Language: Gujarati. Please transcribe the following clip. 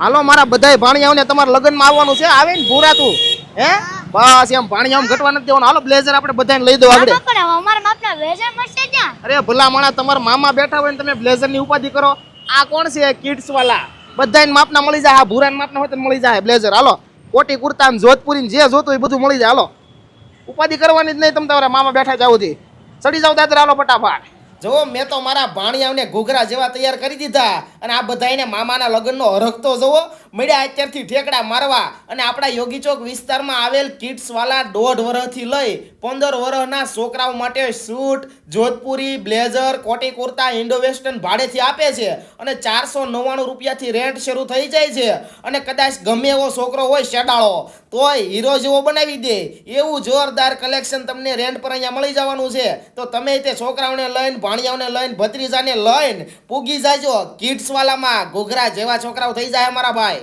હાલો મારા બધાય ભાણિયાઓને તમારા લગ્નમાં આવવાનું છે, આવે ને ભૂરા તું હે બસ એમ ભાણિયાઓ ઘટવા નથી દેવાનું. હાલો બ્લેઝર આપણે બધાને લઈ દો આગળ. પણ અમારા માપના બ્લેઝર મળશે ત્યાં? અરે ભલા માણા, તમારા મામા બેઠા હોય ને તમે બ્લેઝર ની ઉપાધિ કરો. આ કોણ છે? કિડ્સ વાલા. બધાને માપના મળી જાય. આ ભૂરાન માપના હોય તો મળી જાય બ્લેઝર. હાલો કોટી કુર્તા ને જોધપુરી જે જોતું એ બધું મળી જાય. હાલો ઉપાધિ કરવાની જ નહીં. તમે તમારા મામા બેઠા જાવ થી ચડી જાવ દાદર. હાલો ફટાફટ. જો મેં તો મારા ભાણિયાઓને ઘૂઘરા જેવા તૈયાર કરી દીધા અને આ બધાને મામાના લગ્નનો હરખતો જોવો મળ્યા અત્યારથી ઠેકડા મારવા. અને આપણા યોગી ચોક વિસ્તારમાં આવેલ કિડ્સ વાલા 1.5 વર્ષથી લઈ 15 વર્ષના છોકરાઓ માટે સૂટ, જોધપુરી, બ્લેઝર, કોટી કુર્તા, ઇન્ડો વેસ્ટર્ન ભાડેથી આપે છે અને 499 રૂપિયાથી રેન્ટ શરૂ થઈ જાય છે. અને કદાચ ગમે એવો છોકરો હોય શેડાળો તોય હીરો જેવો બનાવી દે એવું જોરદાર કલેક્શન તમને રેન્ટ પર અહીંયા મળી જવાનું છે. તો તમે તે છોકરાઓને લઈને, ભાણિયાઓને લઈને, ભત્રીજાને લઈને પૂગી જાજો કિડ્સ વાલામાં. ઘૂઘરા જેવા છોકરાઓ થઈ જાય અમારા ભાઈ.